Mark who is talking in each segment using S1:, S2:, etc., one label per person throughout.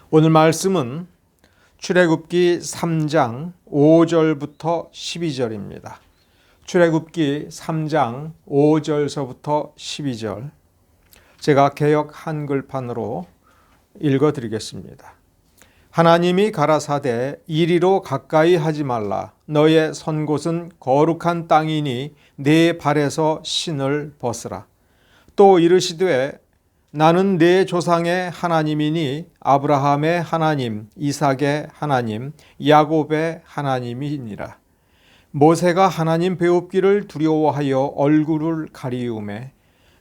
S1: 오늘 말씀은 출애굽기 3장 5절부터 12절입니다. 출애굽기 3장 5절서부터 12절 제가 개역 한글판으로 읽어드리겠습니다. 하나님이 가라사대 이리로 가까이 하지 말라. 너의 선 곳은 거룩한 땅이니 네 발에서 신을 벗으라. 또 이르시되 나는 네 조상의 하나님이니 아브라함의 하나님, 이삭의 하나님, 야곱의 하나님이니라. 모세가 하나님 배웁기를 두려워하여 얼굴을 가리우매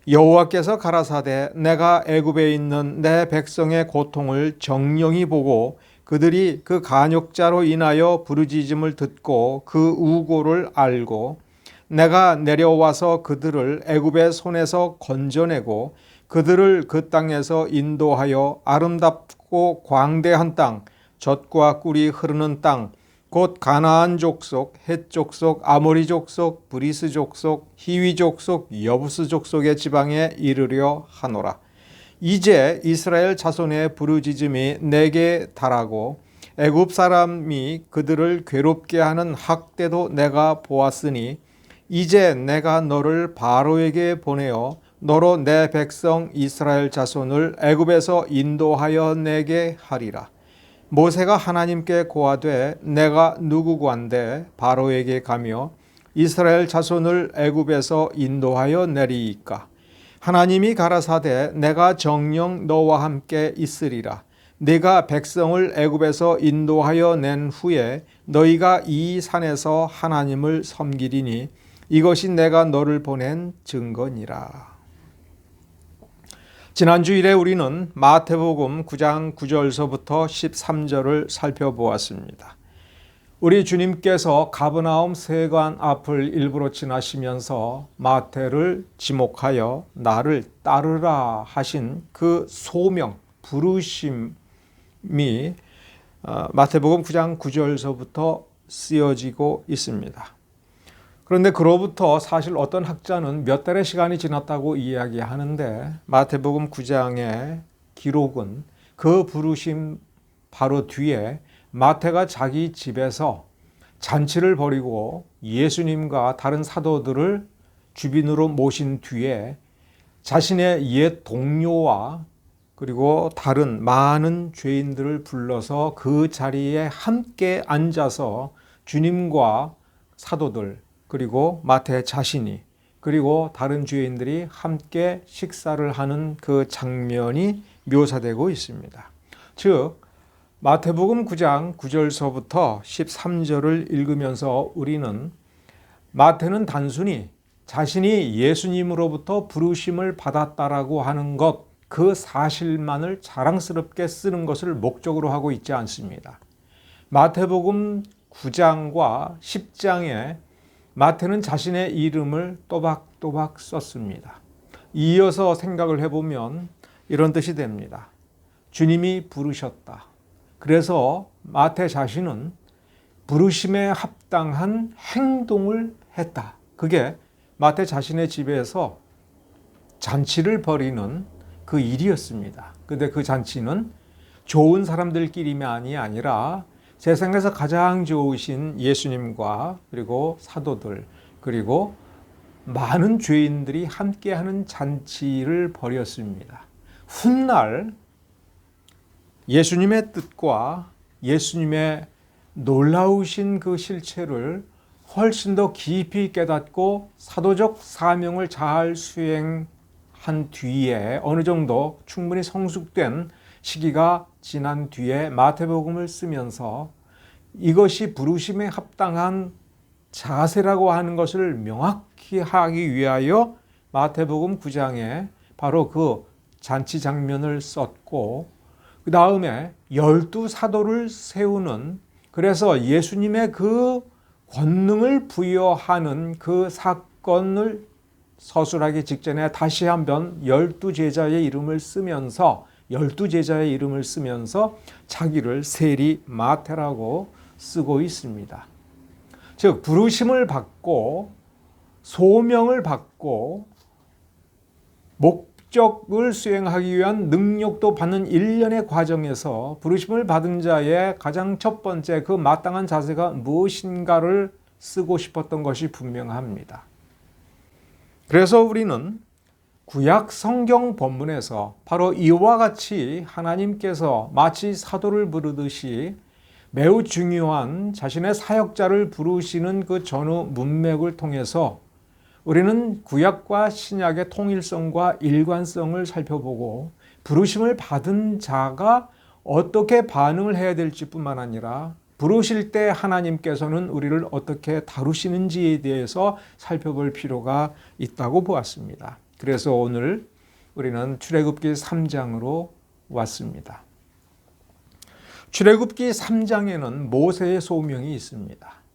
S1: 여호와께서 가라사대 내가 애굽에 있는 내 백성의 고통을 정령이 보고 그들이 그 간역자로 인하여 부르짖음을 듣고 그 우고를 알고 내가 내려와서 그들을 애굽의 손에서 건져내고 그들을 그 땅에서 인도하여 아름답고 광대한 땅, 젖과 꿀이 흐르는 땅, 곧 가나안 족속, 헷 족속, 아모리 족속, 브리스 족속, 히위 족속, 여부스 족속의 지방에 이르려 하노라. 이제 이스라엘 자손의 부르짖음이 내게 달하고 애굽 사람이 그들을 괴롭게 하는 학대도 내가 보았으니 이제 내가 너를 바로에게 보내어 너로 내 백성 이스라엘 자손을 애굽에서 인도하여 내게 하리라. 모세가 하나님께 고하되 내가 누구고 한데 바로에게 가며 이스라엘 자손을 애굽에서 인도하여 내리이까. 하나님이 가라사대 내가 정녕 너와 함께 있으리라. 네가 백성을 애굽에서 인도하여 낸 후에 너희가 이 산에서 하나님을 섬기리니 이것이 내가 너를 보낸 증거니라. 지난 주일에 우리는 마태복음 9장 9절서부터 13절을 살펴보았습니다. 우리 주님께서 가버나움 세관 앞을 일부러 지나시면서 마태를 지목하여 나를 따르라 하신 그 소명, 부르심이 마태복음 9장 9절서부터 쓰여지고 있습니다. 그런데 그로부터 사실 어떤 학자는 몇 달의 시간이 지났다고 이야기하는데 마태복음 9장의 기록은 그 부르심 바로 뒤에 마태가 자기 집에서 잔치를 벌이고 예수님과 다른 사도들을 주빈으로 모신 뒤에 자신의 옛 동료와 그리고 다른 많은 죄인들을 불러서 그 자리에 함께 앉아서 주님과 사도들 그리고 마태 자신이 그리고 다른 죄인들이 함께 식사를 하는 그 장면이 묘사되고 있습니다. 즉 마태복음 9장 9절서부터 13절을 읽으면서 우리는 마태는 단순히 자신이 예수님으로부터 부르심을 받았다라고 하는 것, 그 사실만을 자랑스럽게 쓰는 것을 목적으로 하고 있지 않습니다. 마태복음 9장과 10장에 마태는 자신의 이름을 또박또박 썼습니다. 이어서 생각을 해보면 이런 뜻이 됩니다. 주님이 부르셨다. 그래서 마태 자신은 부르심에 합당한 행동을 했다. 그게 마태 자신의 집에서 잔치를 벌이는 그 일이었습니다. 근데 그 잔치는 좋은 사람들끼리만이 아니라 세상에서 가장 좋으신 예수님과 그리고 사도들 그리고 많은 죄인들이 함께하는 잔치를 벌였습니다. 훗날 예수님의 뜻과 예수님의 놀라우신 그 실체를 훨씬 더 깊이 깨닫고 사도적 사명을 잘 수행한 뒤에 어느 정도 충분히 성숙된 시기가 지난 뒤에 마태복음을 쓰면서 이것이 부르심에 합당한 자세라고 하는 것을 명확히 하기 위하여 마태복음 9장에 바로 그 잔치 장면을 썼고 그 다음에 12사도를 세우는 그래서 예수님의 그 권능을 부여하는 그 사건을 서술하기 직전에 다시 한번 12제자의 이름을 쓰면서 12제자의 이름을 쓰면서 자기를 세리 마태라고 쓰고 있습니다. 즉 부르심을 받고 소명을 받고 목적을 수행하기 위한 능력도 받는 일련의 과정에서 부르심을 받은 자의 가장 첫 번째 그 마땅한 자세가 무엇인가를 쓰고 싶었던 것이 분명합니다. 그래서 우리는 구약 성경 본문에서 바로 이와 같이 하나님께서 마치 사도를 부르듯이 매우 중요한 자신의 사역자를 부르시는 그 전후 문맥을 통해서 우리는 구약과 신약의 통일성과 일관성을 살펴보고 부르심을 받은 자가 어떻게 반응을 해야 될지 뿐만 아니라 부르실 때 하나님께서는 우리를 어떻게 다루시는지에 대해서 살펴볼 필요가 있다고 보았습니다. 그래서 오늘 우리는 출애굽기 3장으로 왔습니다. 출애굽기 3장에는 모세의 소명이 있습니다.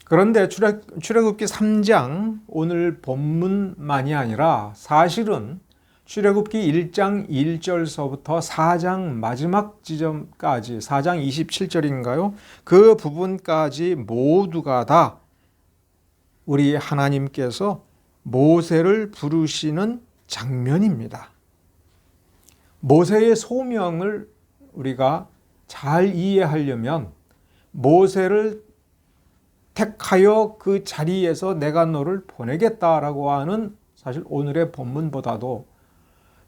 S1: 그런데 출애굽기 3장 오늘 본문만이 아니라 사실은 출애굽기 1장 1절서부터 4장 마지막 지점까지 4장 27절인가요? 그 부분까지 모두가 다 우리 하나님께서 모세를 부르시는 장면입니다. 모세의 소명을 우리가 잘 이해하려면 모세를 택하여 그 자리에서 내가 너를 보내겠다라고 하는 사실 오늘의 본문보다도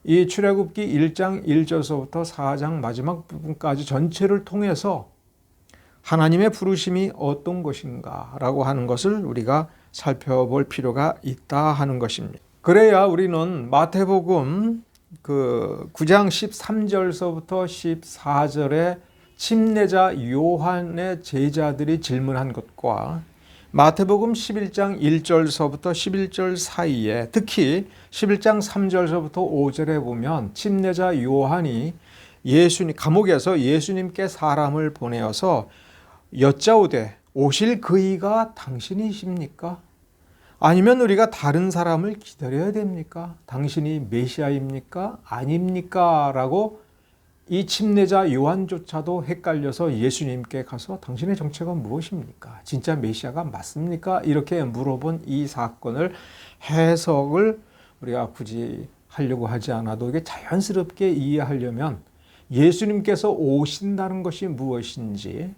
S1: 이 출애굽기 1장 1절서부터 4장 마지막 부분까지 전체를 통해서 하나님의 부르심이 어떤 것인가라고 하는 것을 우리가 살펴볼 필요가 있다 하는 것입니다. 그래야 우리는 마태복음 그 9장 13절서부터 14절에 침례자 요한의 제자들이 질문한 것과 마태복음 11장 1절서부터 11절 사이에 특히 11장 3절서부터 5절에 보면 침례자 요한이 감옥에서 예수님께 사람을 보내어서 여짜오되 오실 그이가 당신이십니까? 아니면 우리가 다른 사람을 기다려야 됩니까? 당신이 메시아입니까? 아닙니까? 라고 이 침례자 요한조차도 헷갈려서 예수님께 가서 당신의 정체가 무엇입니까? 진짜 메시아가 맞습니까? 이렇게 물어본 이 사건을 해석을 우리가 굳이 하려고 하지 않아도 이게 자연스럽게 이해하려면 예수님께서 오신다는 것이 무엇인지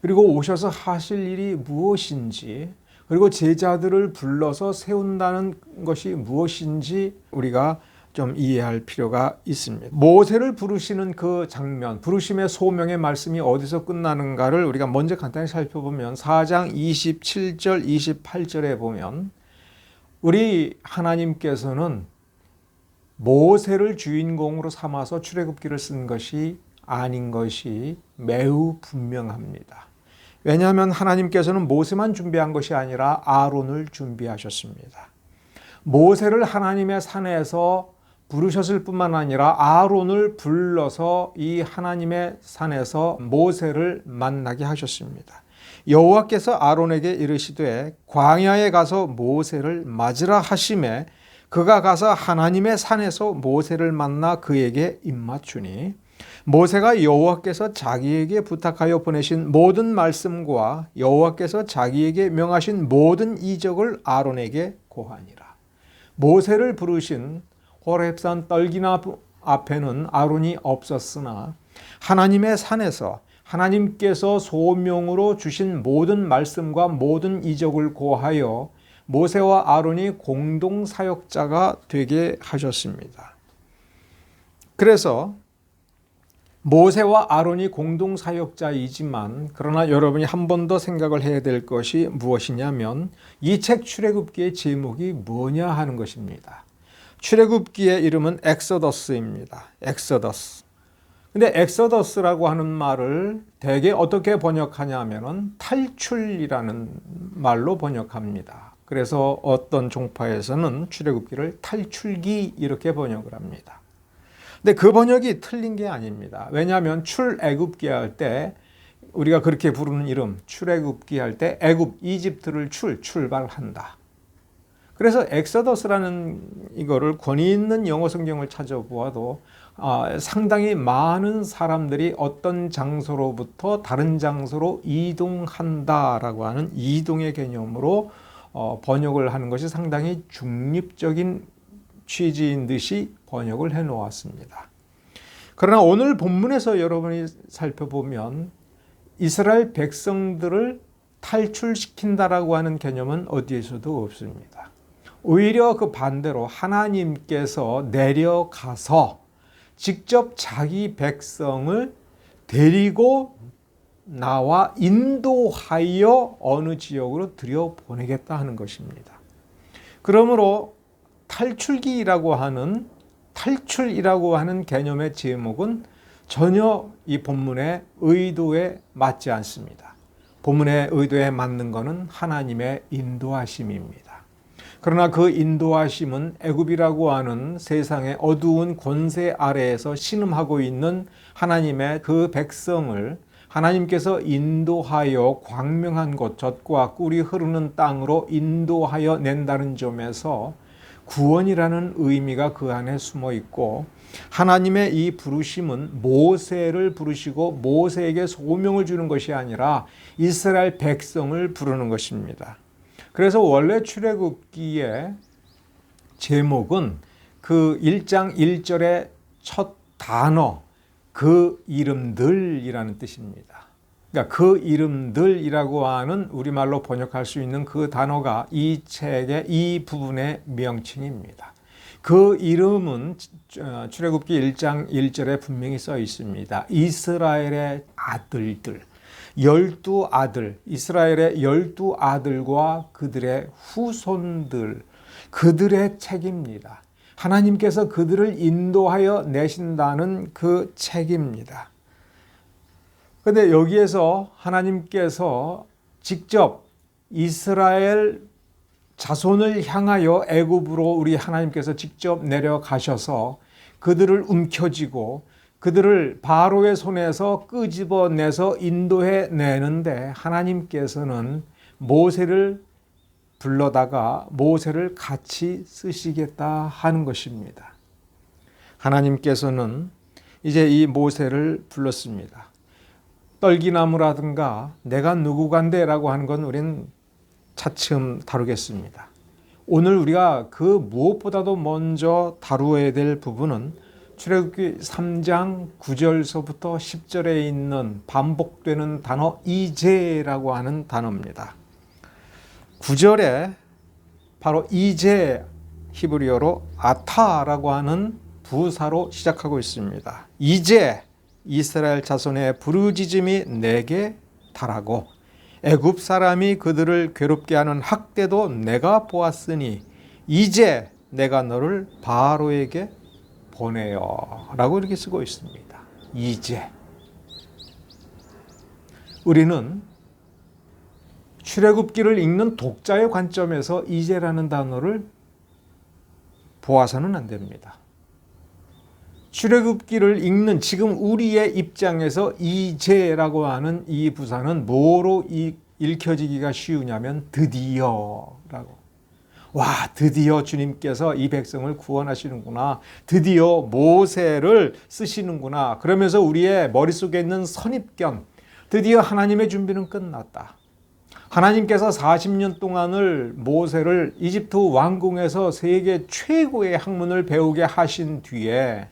S1: 그리고 오셔서 하실 일이 무엇인지 그리고 제자들을 불러서 세운다는 것이 무엇인지 우리가 좀 이해할 필요가 있습니다. 모세를 부르시는 그 장면, 부르심의 소명의 말씀이 어디서 끝나는가를 우리가 먼저 간단히 살펴보면 4장 27절, 28절에 보면 우리 하나님께서는 모세를 주인공으로 삼아서 출애굽기를 쓴 것이 아닌 것이 매우 분명합니다. 왜냐하면 하나님께서는 모세만 준비한 것이 아니라 아론을 준비하셨습니다. 모세를 하나님의 산에서 부르셨을 뿐만 아니라 아론을 불러서 이 하나님의 산에서 모세를 만나게 하셨습니다. 여호와께서 아론에게 이르시되 광야에 가서 모세를 맞으라 하시매 그가 가서 하나님의 산에서 모세를 만나 그에게 입맞추니 모세가 여호와께서 자기에게 부탁하여 보내신 모든 말씀과 여호와께서 자기에게 명하신 모든 이적을 아론에게 고하니라. 모세를 부르신 호렙산 떨기나무 앞에는 아론이 없었으나 하나님의 산에서 하나님께서 소명으로 주신 모든 말씀과 모든 이적을 고하여 모세와 아론이 공동 사역자가 되게 하셨습니다. 그래서 모세와 아론이 공동 사역자이지만 그러나 여러분이 한 번 더 생각을 해야 될 것이 무엇이냐면 이 책 출애굽기의 제목이 뭐냐 하는 것입니다. 출애굽기의 이름은 엑소더스입니다. 엑소더스. 근데 엑소더스라고 하는 말을 대개 어떻게 번역하냐면은 탈출이라는 말로 번역합니다. 그래서 어떤 종파에서는 출애굽기를 탈출기 이렇게 번역을 합니다. 근데 그 번역이 틀린 게 아닙니다. 왜냐하면 출애굽기 할 때 우리가 그렇게 부르는 이름 출애굽기 할 때 애굽 이집트를 출발한다. 그래서 엑소더스라는 이거를 권위 있는 영어 성경을 찾아보아도 상당히 많은 사람들이 어떤 장소로부터 다른 장소로 이동한다라고 하는 이동의 개념으로 번역을 하는 것이 상당히 중립적인 취지인 듯이 번역을 해 놓았습니다. 그러나 오늘 본문에서 여러분이 살펴보면 이스라엘 백성들을 탈출시킨다라고 하는 개념은 어디에서도 없습니다. 오히려 그 반대로 하나님께서 내려가서 직접 자기 백성을 데리고 나와 인도하여 어느 지역으로 들여보내겠다 하는 것입니다. 그러므로 탈출이라고 하는 개념의 제목은 전혀 이 본문의 의도에 맞지 않습니다. 본문의 의도에 맞는 것은 하나님의 인도하심입니다. 그러나 그 인도하심은 애굽이라고 하는 세상의 어두운 권세 아래에서 신음하고 있는 하나님의 그 백성을 하나님께서 인도하여 광명한 곳, 젖과 꿀이 흐르는 땅으로 인도하여 낸다는 점에서 구원이라는 의미가 그 안에 숨어 있고, 하나님의 이 부르심은 모세를 부르시고 모세에게 소명을 주는 것이 아니라 이스라엘 백성을 부르는 것입니다. 그래서 원래 출애굽기의 제목은 그 1장 1절의 첫 단어, 그 이름들이라는 뜻입니다. 그러니까 그 이름들이라고 하는 우리말로 번역할 수 있는 그 단어가 이 책의 이 부분의 명칭입니다. 그 이름은 출애굽기 1장 1절에 분명히 써 있습니다. 이스라엘의 아들들, 12아들, 이스라엘의 12아들과 그들의 후손들, 그들의 책입니다. 하나님께서 그들을 인도하여 내신다는 그 책입니다. 그런데 여기에서 하나님께서 직접 이스라엘 자손을 향하여 애굽으로 우리 하나님께서 직접 내려가셔서 그들을 움켜쥐고 그들을 바로의 손에서 끄집어내서 인도해 내는데, 하나님께서는 모세를 불러다가 모세를 같이 쓰시겠다 하는 것입니다. 하나님께서는 이제 이 모세를 불렀습니다. 떨기나무라든가 내가 누구간데라고 하는 건 우린 차츰 다루겠습니다. 오늘 우리가 그 무엇보다도 먼저 다루어야 될 부분은 출애굽기 3장 9절서부터 10절에 있는 반복되는 단어 이제라고 하는 단어입니다. 9절에 바로 이제 히브리어로 아타라고 하는 부사로 시작하고 있습니다. 이제 이스라엘 자손의 부르짖음이 내게 달하고 애굽 사람이 그들을 괴롭게 하는 학대도 내가 보았으니 이제 내가 너를 바로에게 보내요 라고 이렇게 쓰고 있습니다. 이제 우리는 출애굽기를 읽는 독자의 관점에서 이제라는 단어를 보아서는 안 됩니다. 출애굽기를 읽는 지금 우리의 입장에서 이제라고 하는 이 부사는 뭐로 읽혀지기가 쉬우냐면 드디어라고. 와, 드디어 주님께서 이 백성을 구원하시는구나. 드디어 모세를 쓰시는구나. 그러면서 우리의 머릿속에 있는 선입견, 드디어 하나님의 준비는 끝났다. 하나님께서 40년 동안을 모세를 이집트 왕궁에서 세계 최고의 학문을 배우게 하신 뒤에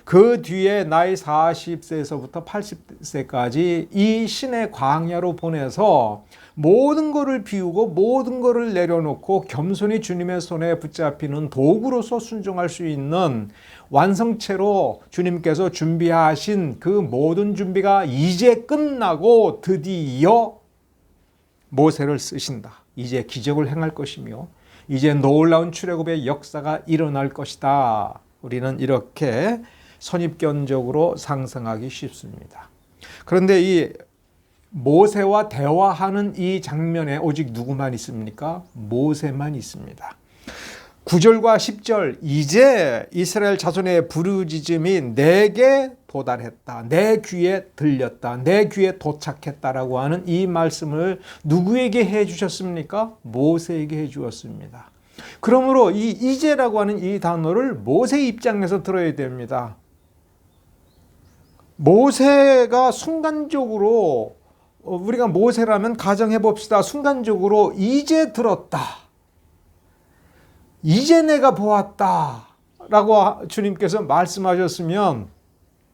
S1: 그 뒤에 나이 40세에서부터 80세까지 이 신의 광야로 보내서 모든 것을 비우고 모든 것을 내려놓고 겸손히 주님의 손에 붙잡히는 도구로서 순종할 수 있는 완성체로 주님께서 준비하신 그 모든 준비가 이제 끝나고 드디어 모세를 쓰신다. 이제 기적을 행할 것이며 이제 놀라운 출애굽의 역사가 일어날 것이다. 우리는 이렇게 선입견적으로 상상하기 쉽습니다. 그런데 이 모세와 대화하는 이 장면에 오직 누구만 있습니까? 모세만 있습니다. 9절과 10절, 이제 이스라엘 자손의 부르짖음이 내게 도달했다, 내 귀에 들렸다, 내 귀에 도착했다라고 하는 이 말씀을 누구에게 해 주셨습니까? 모세에게 해 주었습니다. 그러므로 이 이제라고 하는 이 단어를 모세 입장에서 들어야 됩니다. 모세가 순간적으로, 우리가 모세라면 가정해 봅시다. 순간적으로 이제 들었다, 이제 내가 보았다, 라고 주님께서 말씀하셨으면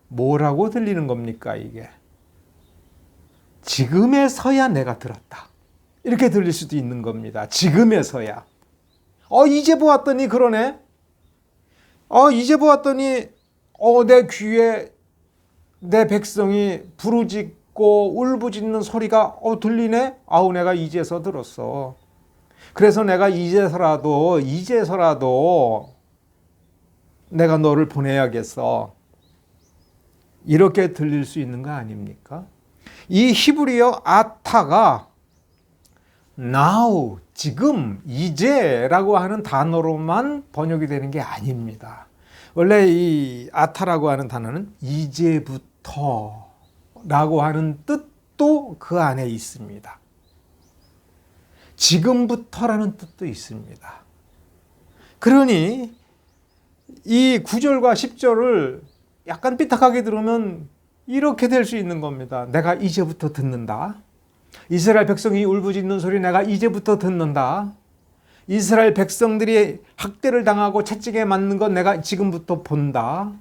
S1: 뭐라고 들리는 겁니까, 이게? 지금에서야 내가 들었다. 이렇게 들릴 수도 있는 겁니다. 지금에서야. 이제 보았더니 그러네. 이제 보았더니 내 귀에 내 백성이 부르짖고 울부짖는 소리가 들리네. 내가 이제서 들었어. 그래서 내가 이제서라도 내가 너를 보내야겠어. 이렇게 들릴 수 있는 거 아닙니까? 이 히브리어 아타가 now, 지금, 이제라고 하는 단어로만 번역이 되는 게 아닙니다. 원래 이 아타라고 하는 단어는 이제부터라고 하는 뜻도 그 안에 있습니다. 지금부터라는 뜻도 있습니다. 그러니 이 9절과 10절을 약간 삐딱하게 들으면 이렇게 될 수 있는 겁니다. 내가 이제부터 듣는다. 이스라엘 백성이 울부짖는 소리 내가 이제부터 듣는다. 이스라엘 백성들이 학대를 당하고 채찍에 맞는 건 내가 지금부터 본다.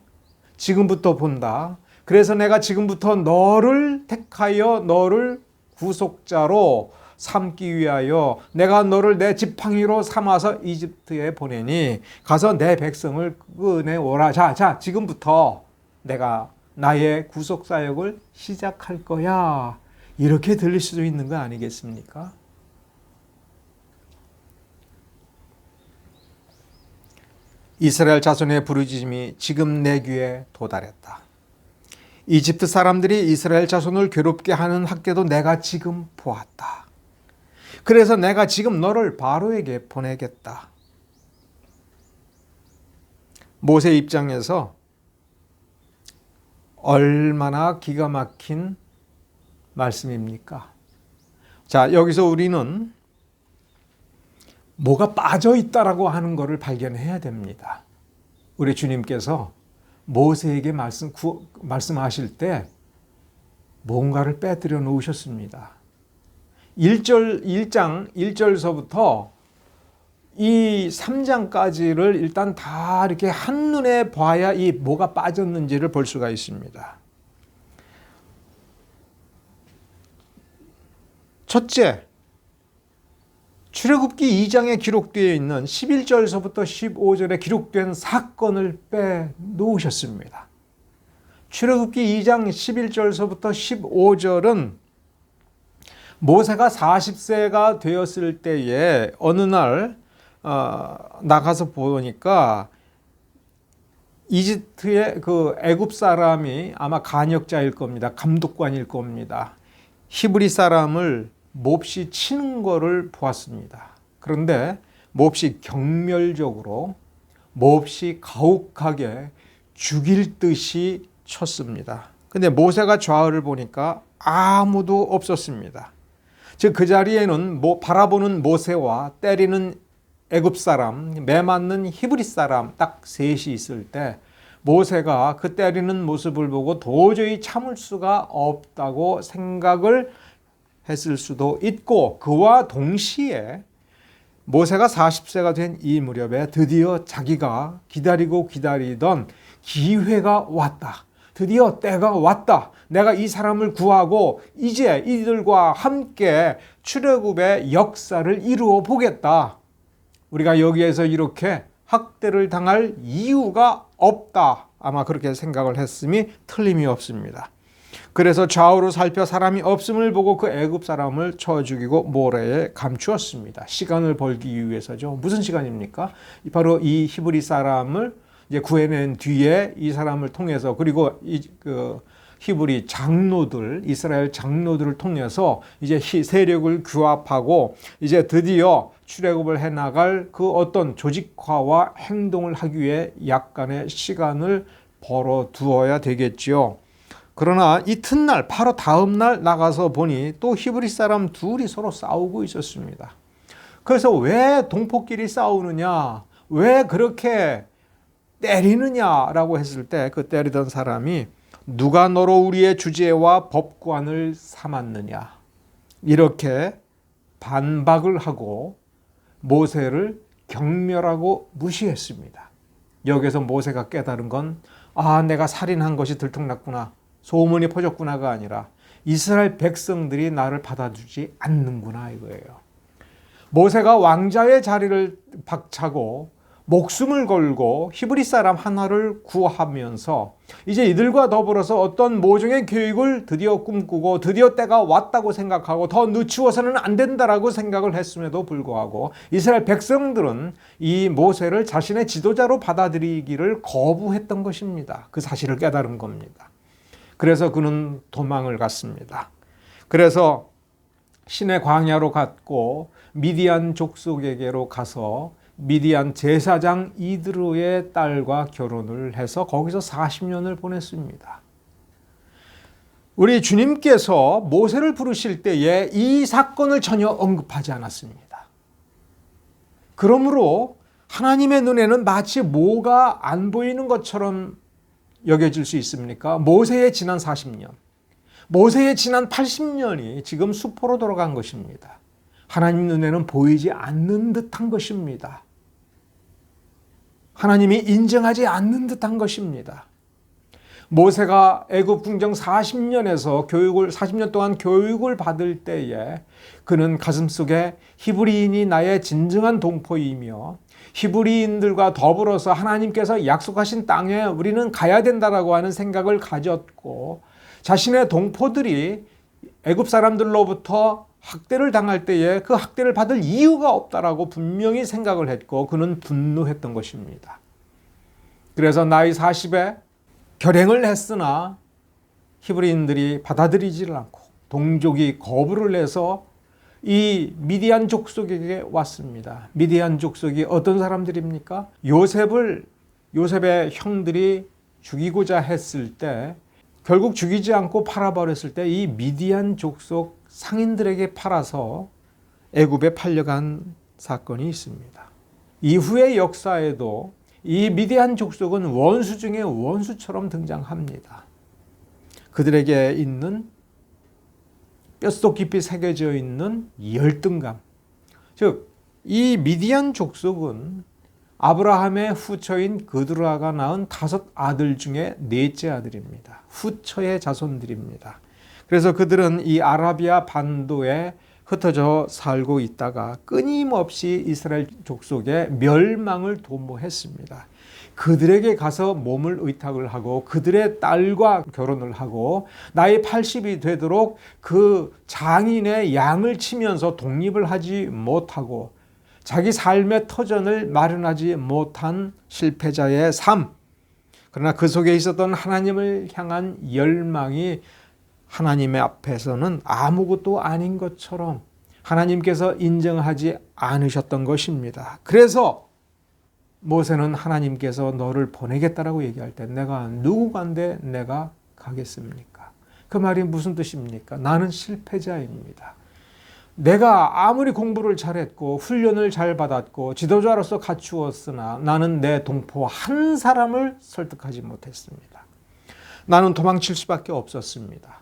S1: 지금부터 본다. 그래서 내가 지금부터 너를 택하여 너를 구속자로 삼기 위하여 내가 너를 내 지팡이로 삼아서 이집트에 보내니 가서 내 백성을 꺼내오라. 자, 지금부터 내가 나의 구속 사역을 시작할 거야. 이렇게 들릴 수도 있는 거 아니겠습니까? 이스라엘 자손의 부르짖음이 지금 내 귀에 도달했다. 이집트 사람들이 이스라엘 자손을 괴롭게 하는 학대도 내가 지금 보았다. 그래서 내가 지금 너를 바로에게 보내겠다. 모세 입장에서 얼마나 기가 막힌 말씀입니까? 자, 여기서 우리는 뭐가 빠져 있다라고 하는 것을 발견해야 됩니다. 우리 주님께서 모세에게 말씀하실 때 뭔가를 빼뜨려 놓으셨습니다. 1장 1절서부터 이 3장까지를 일단 다 이렇게 한눈에 봐야 이 뭐가 빠졌는지를 볼 수가 있습니다. 첫째, 출애굽기 2장에 기록되어 있는 11절서부터 15절에 기록된 사건을 빼놓으셨습니다. 출애굽기 2장 11절서부터 15절은 모세가 40세가 되었을 때에 어느 날 나가서 보니까 이집트의 그 애굽 사람이 아마 간역자일 겁니다. 감독관일 겁니다. 히브리 사람을 몹시 치는 거를 보았습니다. 그런데 몹시 경멸적으로 몹시 가혹하게 죽일 듯이 쳤습니다. 근데 모세가 좌우를 보니까 아무도 없었습니다. 즉 그 자리에는 바라보는 모세와 때리는 애굽 사람, 매맞는 히브리 사람 딱 셋이 있을 때 모세가 그 때리는 모습을 보고 도저히 참을 수가 없다고 생각을 했을 수도 있고, 그와 동시에 모세가 40세가 된 이 무렵에 드디어 자기가 기다리고 기다리던 기회가 왔다. 드디어 때가 왔다. 내가 이 사람을 구하고 이제 이들과 함께 출애굽의 역사를 이루어 보겠다. 우리가 여기에서 이렇게 학대를 당할 이유가 없다. 아마 그렇게 생각을 했음이 틀림이 없습니다. 그래서 좌우로 살펴 사람이 없음을 보고 그 애굽 사람을 쳐 죽이고 모래에 감추었습니다. 시간을 벌기 위해서죠. 무슨 시간입니까? 바로 이 히브리 사람을 이제 구해낸 뒤에 이 사람을 통해서, 그리고 그 히브리 장로들, 이스라엘 장로들을 통해서 이제 세력을 규합하고 이제 드디어 출애굽을 해 나갈 그 어떤 조직화와 행동을 하기 위해 약간의 시간을 벌어 두어야 되겠지요. 그러나 이튿날 바로 다음 날 나가서 보니 또 히브리 사람 둘이 서로 싸우고 있었습니다. 그래서 왜 동포끼리 싸우느냐, 왜 그렇게 때리느냐라고 했을 때 그 때리던 사람이 누가 너로 우리의 주제와 법관을 삼았느냐, 이렇게 반박을 하고 모세를 경멸하고 무시했습니다. 여기서 모세가 깨달은 건 내가 살인한 것이 들통났구나, 소문이 퍼졌구나가 아니라 이스라엘 백성들이 나를 받아주지 않는구나 이거예요. 모세가 왕자의 자리를 박차고 목숨을 걸고 히브리 사람 하나를 구하면서 이제 이들과 더불어서 어떤 모종의 교육을 드디어 꿈꾸고 드디어 때가 왔다고 생각하고 더 늦추어서는 안 된다라고 생각을 했음에도 불구하고 이스라엘 백성들은 이 모세를 자신의 지도자로 받아들이기를 거부했던 것입니다. 그 사실을 깨달은 겁니다. 그래서 그는 도망을 갔습니다. 그래서 신의 광야로 갔고 미디안 족속에게로 가서 미디안 제사장 이드로의 딸과 결혼을 해서 거기서 40년을 보냈습니다. 우리 주님께서 모세를 부르실 때에 이 사건을 전혀 언급하지 않았습니다. 그러므로 하나님의 눈에는 마치 뭐가 안 보이는 것처럼 여겨질 수 있습니까? 모세의 지난 40년, 모세의 지난 80년이 지금 수포로 돌아간 것입니다. 하나님 눈에는 보이지 않는 듯한 것입니다. 하나님이 인정하지 않는 듯한 것입니다. 모세가 애굽 궁정 40년 동안 교육을 받을 때에 그는 가슴속에 히브리인이 나의 진정한 동포이며 히브리인들과 더불어서 하나님께서 약속하신 땅에 우리는 가야 된다라고 하는 생각을 가졌고, 자신의 동포들이 애굽 사람들로부터 학대를 당할 때에 그 학대를 받을 이유가 없다라고 분명히 생각을 했고, 그는 분노했던 것입니다. 그래서 나이 40에 결행을 했으나 히브리인들이 받아들이지를 않고 동족이 거부를 해서 이 미디안 족속에게 왔습니다. 미디안 족속이 어떤 사람들입니까? 요셉의 형들이 죽이고자 했을 때 결국 죽이지 않고 팔아버렸을 때 이 미디안 족속 상인들에게 팔아서 애굽에 팔려간 사건이 있습니다. 이후의 역사에도 이 미디안 족속은 원수 중에 원수처럼 등장합니다. 그들에게 있는 뼛속 깊이 새겨져 있는 열등감, 즉 이 미디안 족속은 아브라함의 후처인 그드라가 낳은 5 아들 중에 4째 아들입니다. 후처의 자손들입니다. 그래서 그들은 이 아라비아 반도에 흩어져 살고 있다가 끊임없이 이스라엘 족속의 멸망을 도모했습니다. 그들에게 가서 몸을 의탁을 하고 그들의 딸과 결혼을 하고 나이 80이 되도록 그 장인의 양을 치면서 독립을 하지 못하고 자기 삶의 터전을 마련하지 못한 실패자의 삶, 그러나 그 속에 있었던 하나님을 향한 열망이 하나님의 앞에서는 아무것도 아닌 것처럼 하나님께서 인정하지 않으셨던 것입니다. 그래서 모세는 하나님께서 너를 보내겠다라고 얘기할 때 내가 누구간데 내가 가겠습니까? 그 말이 무슨 뜻입니까? 나는 실패자입니다. 내가 아무리 공부를 잘했고 훈련을 잘 받았고 지도자로서 갖추었으나 나는 내 동포 한 사람을 설득하지 못했습니다. 나는 도망칠 수밖에 없었습니다.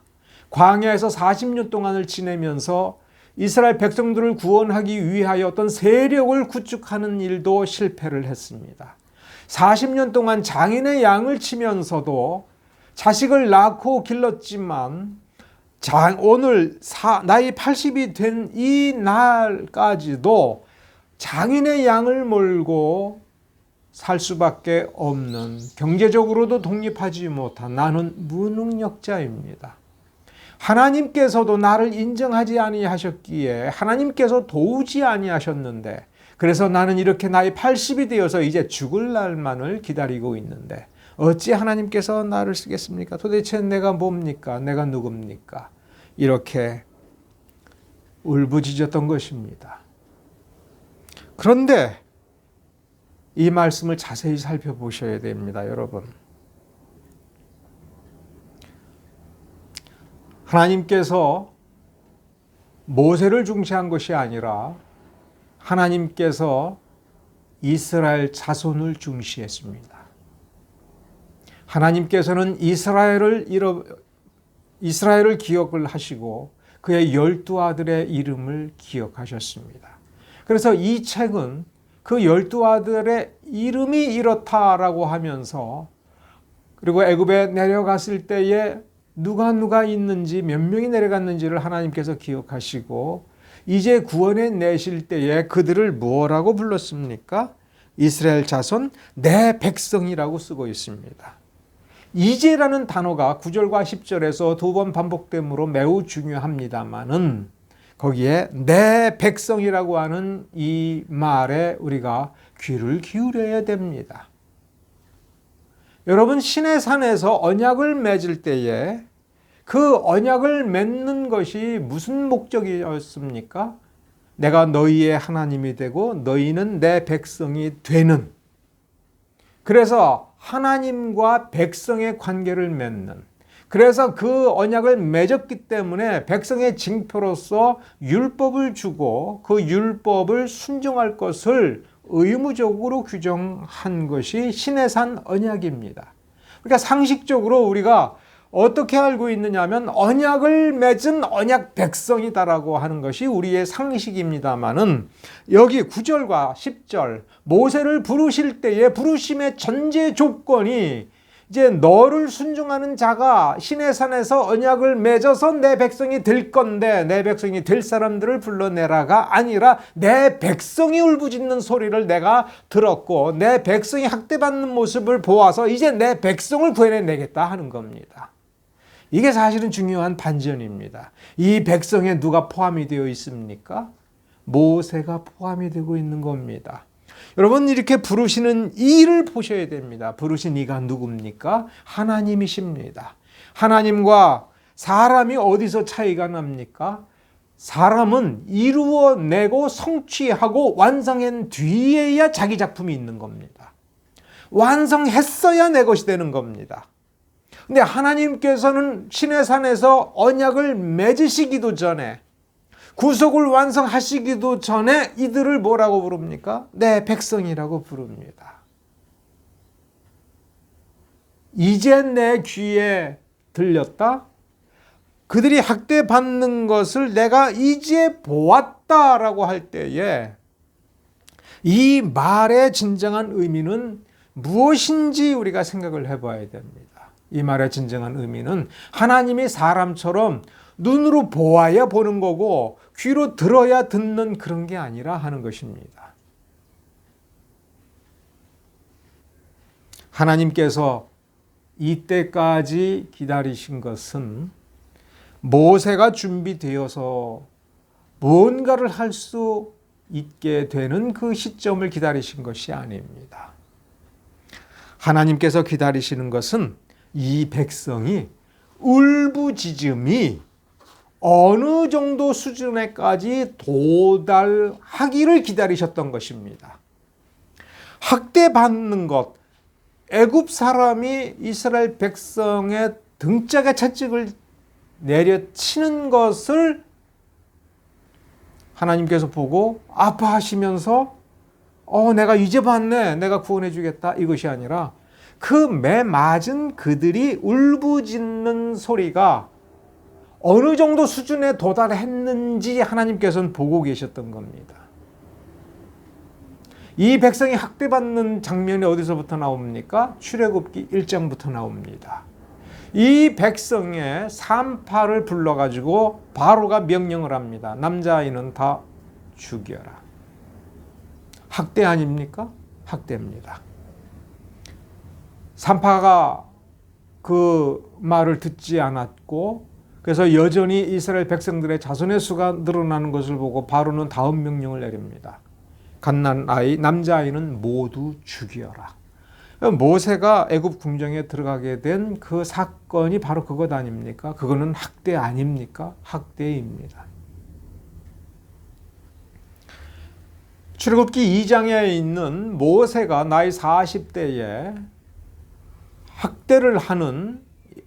S1: 광야에서 40년 동안을 지내면서 이스라엘 백성들을 구원하기 위하여 어떤 세력을 구축하는 일도 실패를 했습니다. 40년 동안 장인의 양을 치면서도 자식을 낳고 길렀지만 오늘 나이 80이 된 이 날까지도 장인의 양을 몰고 살 수밖에 없는, 경제적으로도 독립하지 못한 나는 무능력자입니다. 하나님께서도 나를 인정하지 아니하셨기에 하나님께서 도우지 아니하셨는데, 그래서 나는 이렇게 나이 80이 되어서 이제 죽을 날만을 기다리고 있는데 어찌 하나님께서 나를 쓰겠습니까? 도대체 내가 뭡니까? 내가 누굽니까? 이렇게 울부짖었던 것입니다. 그런데 이 말씀을 자세히 살펴보셔야 됩니다, 여러분. 하나님께서 모세를 중시한 것이 아니라 하나님께서 이스라엘 자손을 중시했습니다. 하나님께서는 이스라엘을 기억을 하시고 그의 12아들의 이름을 기억하셨습니다. 그래서 이 책은 그 12아들의 이름이 이렇다라고 하면서, 그리고 애굽에 내려갔을 때에 누가 있는지, 몇 명이 내려갔는지를 하나님께서 기억하시고 이제 구원해 내실 때에 그들을 뭐라고 불렀습니까? 이스라엘 자손 내 백성이라고 쓰고 있습니다. 이제라는 단어가 9절과 10절에서 두 번 반복되므로 매우 중요합니다만은 거기에 내 백성이라고 하는 이 말에 우리가 귀를 기울여야 됩니다. 여러분, 시내산에서 언약을 맺을 때에 그 언약을 맺는 것이 무슨 목적이었습니까? 내가 너희의 하나님이 되고 너희는 내 백성이 되는, 그래서 하나님과 백성의 관계를 맺는, 그래서 그 언약을 맺었기 때문에 백성의 징표로서 율법을 주고 그 율법을 순종할 것을 의무적으로 규정한 것이 시내산 언약입니다. 그러니까 상식적으로 우리가 어떻게 알고 있느냐면 언약을 맺은 언약 백성이다라고 하는 것이 우리의 상식입니다만은 여기 9절과 10절 모세를 부르실 때의 부르심의 전제 조건이 이제 너를 순종하는 자가 시내산에서 언약을 맺어서 내 백성이 될 건데 내 백성이 될 사람들을 불러내라가 아니라 내 백성이 울부짖는 소리를 내가 들었고 내 백성이 학대받는 모습을 보아서 이제 내 백성을 구해내겠다 하는 겁니다. 이게 사실은 중요한 반전입니다. 이 백성에 누가 포함이 되어 있습니까? 모세가 포함이 되고 있는 겁니다. 여러분, 이렇게 부르시는 이를 보셔야 됩니다. 부르신 이가 누굽니까? 하나님이십니다. 하나님과 사람이 어디서 차이가 납니까? 사람은 이루어내고 성취하고 완성한 뒤에야 자기 작품이 있는 겁니다. 완성했어야 내 것이 되는 겁니다. 근데 하나님께서는 시내산에서 언약을 맺으시기도 전에, 구속을 완성하시기도 전에 이들을 뭐라고 부릅니까? 내 백성이라고 부릅니다. 이제 내 귀에 들렸다? 그들이 학대받는 것을 내가 이제 보았다라고 할 때에 이 말의 진정한 의미는 무엇인지 우리가 생각을 해봐야 됩니다. 이 말의 진정한 의미는 하나님이 사람처럼 눈으로 보아야 보는 거고 귀로 들어야 듣는 그런 게 아니라 하는 것입니다. 하나님께서 이때까지 기다리신 것은 모세가 준비되어서 무언가를 할 수 있게 되는 그 시점을 기다리신 것이 아닙니다. 하나님께서 기다리시는 것은 이 백성이 울부짖음이 어느 정도 수준에까지 도달하기를 기다리셨던 것입니다. 학대받는 것, 애굽 사람이 이스라엘 백성의 등짝에 채찍을 내려치는 것을 하나님께서 보고 아파하시면서 내가 이제 봤네, 내가 구원해 주겠다, 이것이 아니라 그 매 맞은 그들이 울부짖는 소리가 어느 정도 수준에 도달했는지 하나님께서는 보고 계셨던 겁니다. 이 백성이 학대받는 장면이 어디서부터 나옵니까? 출애굽기 1장부터 나옵니다. 이 백성의 산파를 불러가지고 바로가 명령을 합니다. 남자아이는 다 죽여라. 학대 아닙니까? 학대입니다. 산파가 그 말을 듣지 않았고 그래서 여전히 이스라엘 백성들의 자손의 수가 늘어나는 것을 보고 바로는 다음 명령을 내립니다. 갓난아이, 남자아이는 모두 죽여라. 모세가 애굽 궁정에 들어가게 된 그 사건이 바로 그것 아닙니까? 그거는 학대 아닙니까? 학대입니다. 출애굽기 2장에 있는 모세가 나이 40대에 학대를 하는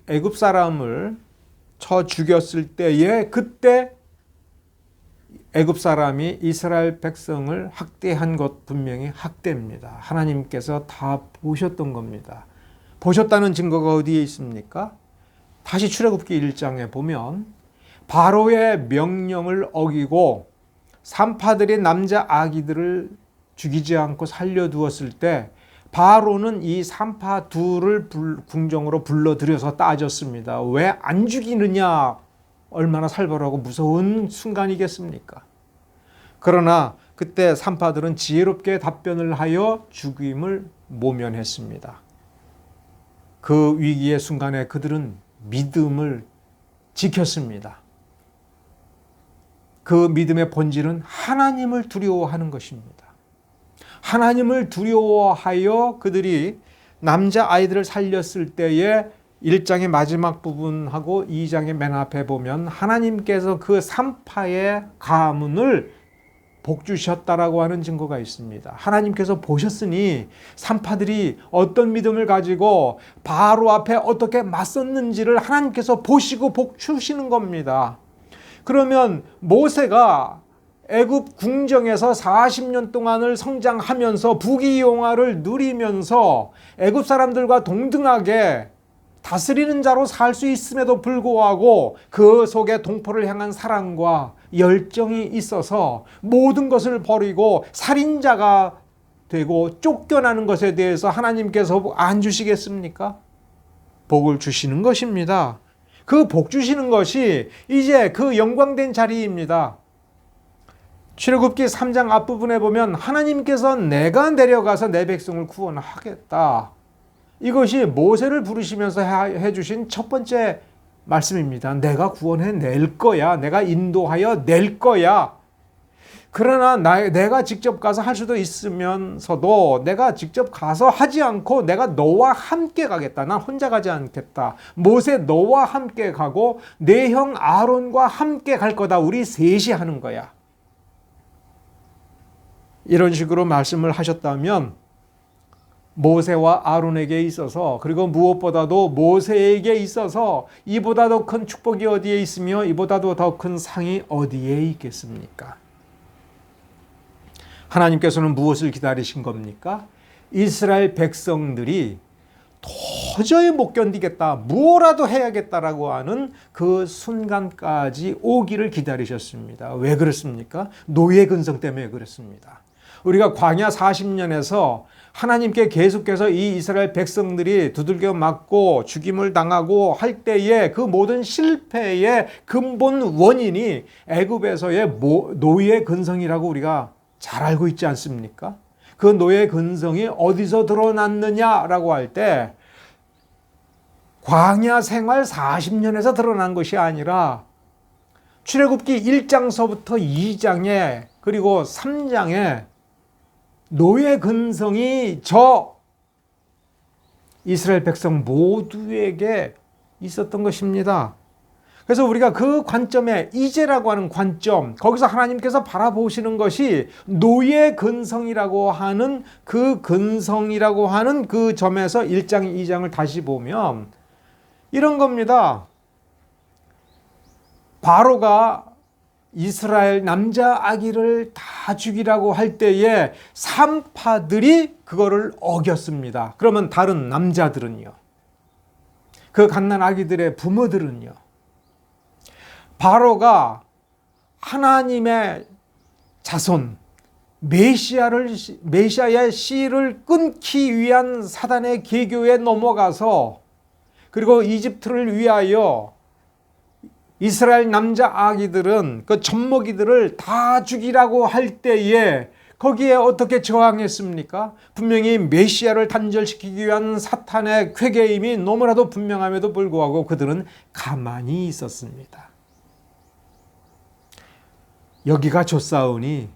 S1: 애굽 사람을 쳐 죽였을 때에 그때 애굽 사람이 이스라엘 백성을 학대한 것 분명히 학대입니다. 하나님께서 다 보셨던 겁니다. 보셨다는 증거가 어디에 있습니까? 다시 출애굽기 1장에 보면 바로의 명령을 어기고 산파들이 남자 아기들을 죽이지 않고 살려두었을 때 바로는 이 산파 둘을 궁정으로 불러들여서 따졌습니다. 왜 안 죽이느냐? 얼마나 살벌하고 무서운 순간이겠습니까? 그러나 그때 산파들은 지혜롭게 답변을 하여 죽임을 모면했습니다. 그 위기의 순간에 그들은 믿음을 지켰습니다. 그 믿음의 본질은 하나님을 두려워하는 것입니다. 하나님을 두려워하여 그들이 남자아이들을 살렸을 때에 1장의 마지막 부분하고 2장의 맨 앞에 보면 하나님께서 그 산파의 가문을 복주셨다라고 하는 증거가 있습니다. 하나님께서 보셨으니 산파들이 어떤 믿음을 가지고 바로 앞에 어떻게 맞섰는지를 하나님께서 보시고 복주시는 겁니다. 그러면 모세가 애굽 궁정에서 40년 동안을 성장하면서 부귀영화를 누리면서 애굽 사람들과 동등하게 다스리는 자로 살 수 있음에도 불구하고 그 속에 동포를 향한 사랑과 열정이 있어서 모든 것을 버리고 살인자가 되고 쫓겨나는 것에 대해서 하나님께서 안 주시겠습니까? 복을 주시는 것입니다. 그 복 주시는 것이 이제 그 영광된 자리입니다. 출애굽기 3장 앞부분에 보면 하나님께서 내가 내려가서 내 백성을 구원하겠다. 이것이 모세를 부르시면서 해주신 첫 번째 말씀입니다. 내가 구원해 낼 거야. 내가 인도하여 낼 거야. 그러나 내가 직접 가서 할 수도 있으면서도 내가 직접 가서 하지 않고 내가 너와 함께 가겠다. 난 혼자 가지 않겠다. 모세 너와 함께 가고 내 형 아론과 함께 갈 거다. 우리 셋이 하는 거야. 이런 식으로 말씀을 하셨다면 모세와 아론에게 있어서 그리고 무엇보다도 모세에게 있어서 이보다 더 큰 축복이 어디에 있으며 이보다도 더 큰 상이 어디에 있겠습니까? 하나님께서는 무엇을 기다리신 겁니까? 이스라엘 백성들이 도저히 못 견디겠다, 뭐라도 해야겠다라고 하는 그 순간까지 오기를 기다리셨습니다. 왜 그렇습니까? 노예 근성 때문에 그렇습니다. 우리가 광야 40년에서 하나님께 계속해서 이 이스라엘 백성들이 두들겨 맞고 죽임을 당하고 할 때에 그 모든 실패의 근본 원인이 애굽에서의 노예 근성이라고 우리가 잘 알고 있지 않습니까? 그 노예 근성이 어디서 드러났느냐라고 할 때 광야 생활 40년에서 드러난 것이 아니라 출애굽기 1장서부터 2장에 그리고 3장에 노예 근성이 저 이스라엘 백성 모두에게 있었던 것입니다. 그래서 우리가 그 관점에 이제라고 하는 관점, 거기서 하나님께서 바라보시는 것이 노예 근성이라고 하는 그 근성이라고 하는 그 점에서 1장, 2장을 다시 보면 이런 겁니다. 바로가 이스라엘 남자 아기를 다 죽이라고 할 때에 산파들이 그거를 어겼습니다. 그러면 다른 남자들은요? 그 갓난 아기들의 부모들은요? 바로가 하나님의 자손, 메시아의 씨를 끊기 위한 사단의 계교에 넘어가서 그리고 이집트를 위하여 이스라엘 남자 아기들은 그 젖먹이들을 다 죽이라고 할 때에 거기에 어떻게 저항했습니까? 분명히 메시아를 단절시키기 위한 사탄의 쾌계임이 너무나도 분명함에도 불구하고 그들은 가만히 있었습니다. 여기가 좋사오니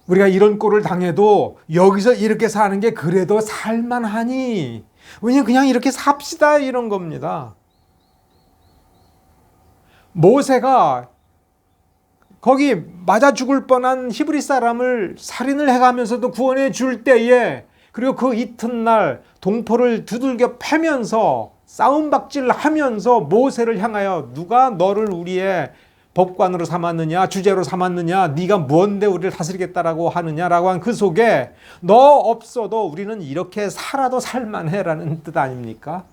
S1: 우리가 이런 꼴을 당해도 여기서 이렇게 사는 게 그래도 살만하니 왜냐면 그냥 이렇게 삽시다 이런 겁니다. 모세가 거기 맞아 죽을 뻔한 히브리 사람을 살인을 해가면서도 구원해 줄 때에 그리고 그 이튿날 동포를 두들겨 패면서 싸움박질 하면서 모세를 향하여 누가 너를 우리의 법관으로 삼았느냐 주제로 삼았느냐 네가 뭔데 우리를 다스리겠다라고 하느냐라고 한 그 속에 너 없어도 우리는 이렇게 살아도 살만해라는 뜻 아닙니까?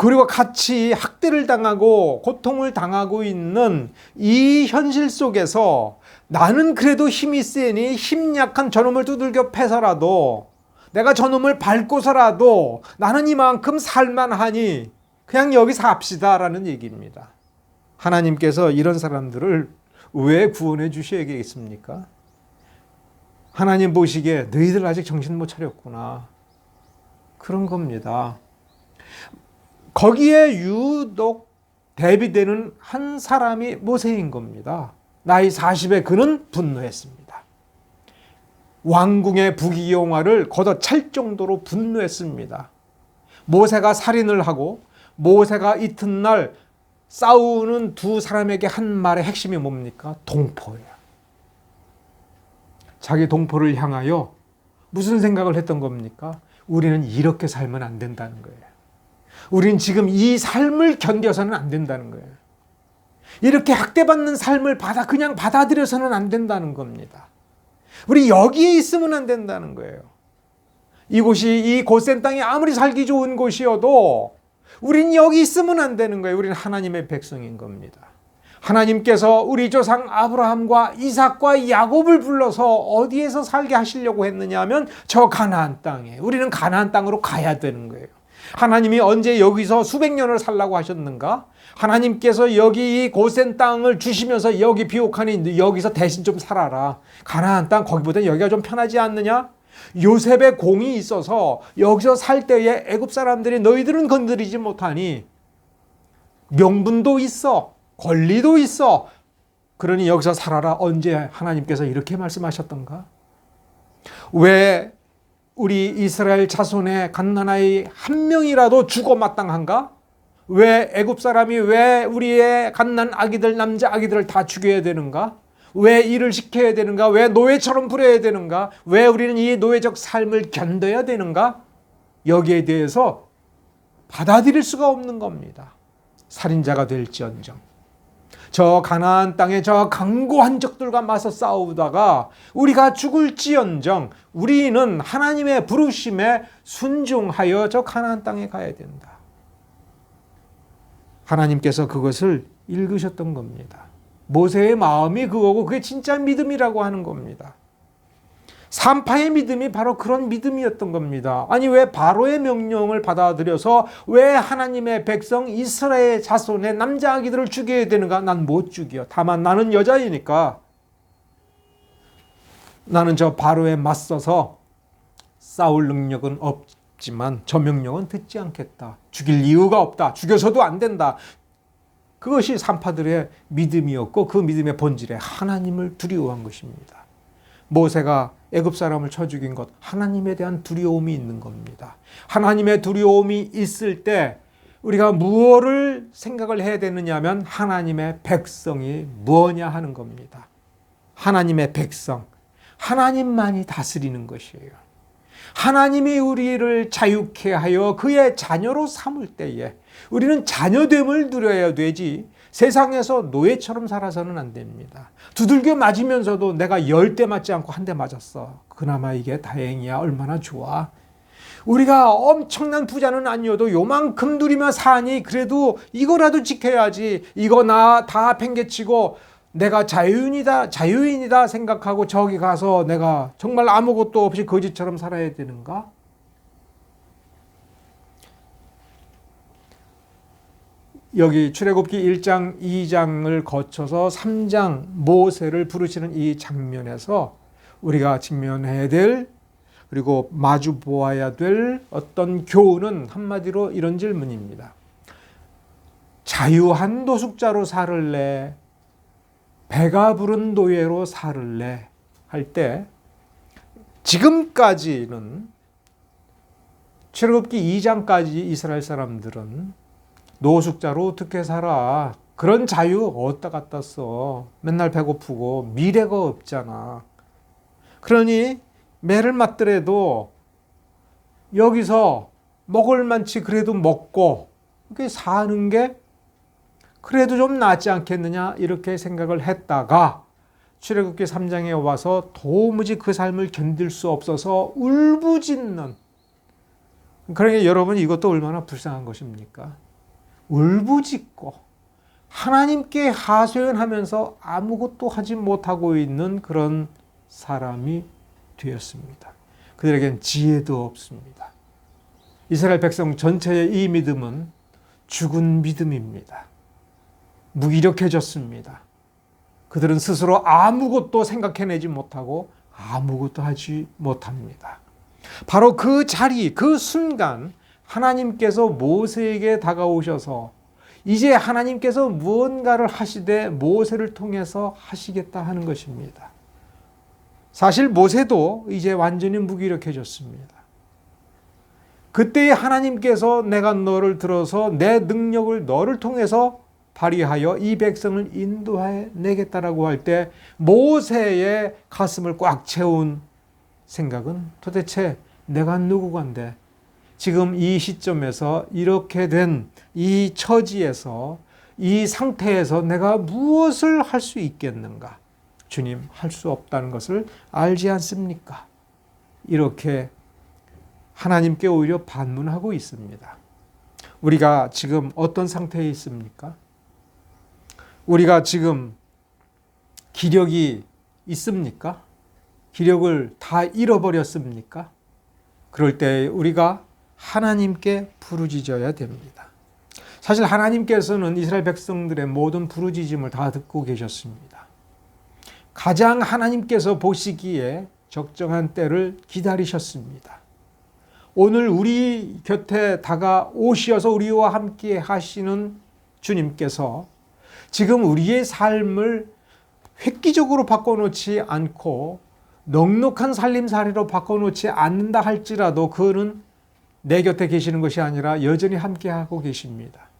S1: 그리고 같이 학대를 당하고 고통을 당하고 있는 이 현실 속에서 나는 그래도 힘이 세니 힘 약한 저놈을 두들겨 패서라도 내가 저놈을 밟고서라도 나는 이만큼 살만하니 그냥 여기 삽시다라는 얘기입니다. 하나님께서 이런 사람들을 왜 구원해 주셔야겠습니까? 하나님 보시기에 너희들 아직 정신 못 차렸구나. 그런 겁니다. 거기에 유독 대비되는 한 사람이 모세인 겁니다. 나이 40에 그는 분노했습니다. 왕궁의 부귀영화를 걷어찰 정도로 분노했습니다. 모세가 살인을 하고 모세가 이튿날 싸우는 두 사람에게 한 말의 핵심이 뭡니까? 동포예요. 자기 동포를 향하여 무슨 생각을 했던 겁니까? 우리는 이렇게 살면 안 된다는 거예요. 우리는 지금 이 삶을 견뎌서는 안 된다는 거예요. 이렇게 학대받는 삶을 그냥 받아들여서는 안 된다는 겁니다. 우리 여기에 있으면 안 된다는 거예요. 이곳이 이 고센 땅이 아무리 살기 좋은 곳이어도 우린 여기 있으면 안 되는 거예요. 우리는 하나님의 백성인 겁니다. 하나님께서 우리 조상 아브라함과 이삭과 야곱을 불러서 어디에서 살게 하시려고 했느냐 하면 저 가나안 땅에, 우리는 가나안 땅으로 가야 되는 거예요. 하나님이 언제 여기서 수백 년을 살라고 하셨는가? 하나님께서 여기 이 고센 땅을 주시면서 여기 비옥하니 여기서 대신 좀 살아라. 가나안 땅 거기보다 여기가 좀 편하지 않느냐? 요셉의 공이 있어서 여기서 살 때에 애굽 사람들이 너희들은 건드리지 못하니 명분도 있어, 권리도 있어. 그러니 여기서 살아라. 언제 하나님께서 이렇게 말씀하셨던가? 왜 우리 이스라엘 자손의 갓난아이 한 명이라도 죽어 마땅한가? 왜 애굽 사람이 왜 우리의 갓난 아기들, 남자 아기들을 다 죽여야 되는가? 왜 일을 시켜야 되는가? 왜 노예처럼 부려야 되는가? 왜 우리는 이 노예적 삶을 견뎌야 되는가? 여기에 대해서 받아들일 수가 없는 겁니다. 살인자가 될지언정, 저 가나안 땅에 저 강고한 적들과 맞서 싸우다가 우리가 죽을지언정 우리는 하나님의 부르심에 순종하여 저 가나안 땅에 가야 된다. 하나님께서 그것을 읽으셨던 겁니다. 모세의 마음이 그거고 그게 진짜 믿음이라고 하는 겁니다. 산파의 믿음이 바로 그런 믿음이었던 겁니다. 아니 왜 바로의 명령을 받아들여서 왜 하나님의 백성 이스라엘 자손의 남자 아기들을 죽여야 되는가? 난 못 죽여. 다만 나는 여자이니까 나는 저 바로에 맞서서 싸울 능력은 없지만 저 명령은 듣지 않겠다. 죽일 이유가 없다. 죽여서도 안 된다. 그것이 산파들의 믿음이었고 그 믿음의 본질에 하나님을 두려워한 것입니다. 모세가 애굽 사람을 쳐 죽인 것, 하나님에 대한 두려움이 있는 겁니다. 하나님의 두려움이 있을 때 우리가 무엇을 생각을 해야 되느냐 하면 하나님의 백성이 뭐냐 하는 겁니다. 하나님의 백성, 하나님만이 다스리는 것이에요. 하나님이 우리를 자유케 하여 그의 자녀로 삼을 때에 우리는 자녀됨을 누려야 되지 세상에서 노예처럼 살아서는 안 됩니다. 두들겨 맞으면서도 내가 10대 맞지 않고 한 대 맞았어. 그나마 이게 다행이야. 얼마나 좋아. 우리가 엄청난 부자는 아니어도 요만큼 누리며 사니 그래도 이거라도 지켜야지. 이거 나 다 팽개치고 내가 자유인이다 생각하고 저기 가서 내가 정말 아무것도 없이 거지처럼 살아야 되는가? 여기 출애굽기 1장, 2장을 거쳐서 3장 모세를 부르시는 이 장면에서 우리가 직면해야 될 그리고 마주 보아야 될 어떤 교훈은 한마디로 이런 질문입니다. 자유한 노숙자로 살을래? 배가 부른 노예로 살을래? 할 때 지금까지는 출애굽기 2장까지 이스라엘 사람들은 노숙자로 어떻게 살아? 그런 자유 어디다 갖다 써? 맨날 배고프고 미래가 없잖아. 그러니 매를 맞더라도 여기서 먹을 만치 그래도 먹고 이렇게 사는 게 그래도 좀 낫지 않겠느냐 이렇게 생각을 했다가 출애굽기 3장에 와서 도무지 그 삶을 견딜 수 없어서 울부짖는. 그러니까 여러분 이것도 얼마나 불쌍한 것입니까? 울부짖고 하나님께 하소연하면서 아무것도 하지 못하고 있는 그런 사람이 되었습니다. 그들에겐 지혜도 없습니다. 이스라엘 백성 전체의 이 믿음은 죽은 믿음입니다. 무기력해졌습니다. 그들은 스스로 아무것도 생각해내지 못하고 아무것도 하지 못합니다. 바로 그 자리, 그 순간 하나님께서 모세에게 다가오셔서 이제 하나님께서 무언가를 하시되 모세를 통해서 하시겠다 하는 것입니다. 사실 모세도 이제 완전히 무기력해졌습니다. 그때 하나님께서 내가 너를 들어서 내 능력을 너를 통해서 발휘하여 이 백성을 인도해 내겠다라고 할 때 모세의 가슴을 꽉 채운 생각은 도대체 내가 누구건데 지금 이 시점에서 이렇게 된 이 처지에서 이 상태에서 내가 무엇을 할 수 있겠는가? 주님, 할 수 없다는 것을 알지 않습니까? 이렇게 하나님께 오히려 반문하고 있습니다. 우리가 지금 어떤 상태에 있습니까? 우리가 지금 기력이 있습니까? 기력을 다 잃어버렸습니까? 그럴 때 우리가 하나님께 부르짖어야 됩니다. 사실 하나님께서는 이스라엘 백성들의 모든 부르짖음을 다 듣고 계셨습니다. 가장 하나님께서 보시기에 적정한 때를 기다리셨습니다. 오늘 우리 곁에 다가오셔서 우리와 함께 하시는 주님께서 지금 우리의 삶을 획기적으로 바꿔놓지 않고 넉넉한 살림살이로 바꿔놓지 않는다 할지라도 그는 내 곁에 계시는 것이 아니라 여전히 함께하고 계십니다.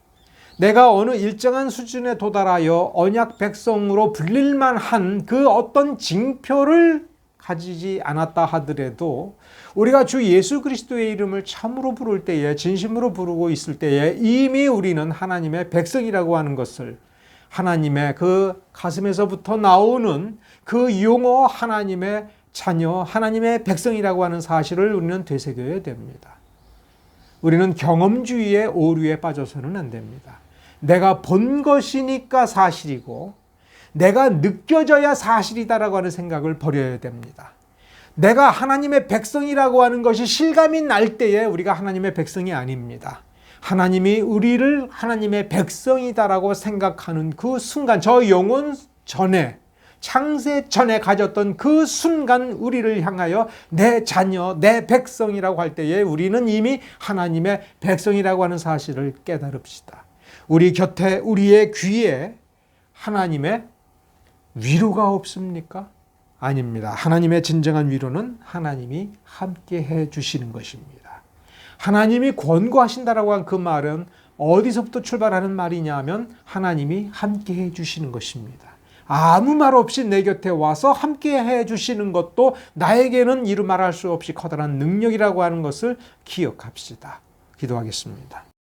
S1: 내가 어느 일정한 수준에 도달하여 언약 백성으로 불릴만 한 그 어떤 징표를 가지지 않았다 하더라도 우리가 주 예수 그리스도의 이름을 참으로 부를 때에 진심으로 부르고 있을 때에 이미 우리는 하나님의 백성이라고 하는 것을 하나님의 그 가슴에서부터 나오는 그 용어 하나님의 자녀, 하나님의 백성이라고 하는 사실을 우리는 되새겨야 됩니다. 우리는 경험주의의 오류에 빠져서는 안 됩니다. 내가 본 것이니까 사실이고 내가 느껴져야 사실이다라고 하는 생각을 버려야 됩니다. 내가 하나님의 백성이라고 하는 것이 실감이 날 때에 우리가 하나님의 백성이 아닙니다. 하나님이 우리를 하나님의 백성이다라고 생각하는 그 순간, 저 영혼 전에, 창세 전에 가졌던 그 순간 우리를 향하여 내 자녀, 내 백성이라고 할 때에 우리는 이미 하나님의 백성이라고 하는 사실을 깨달읍시다. 우리 곁에, 우리의 귀에 하나님의 위로가 없습니까? 아닙니다. 하나님의 진정한 위로는 하나님이 함께 해 주시는 것입니다. 하나님이 권고하신다라고 한 그 말은 어디서부터 출발하는 말이냐 하면 하나님이 함께 해 주시는 것입니다. 아무 말 없이 내 곁에 와서 함께 해 주시는 것도 나에게는 이루 말할 수 없이 커다란 능력이라고 하는 것을 기억합시다. 기도하겠습니다.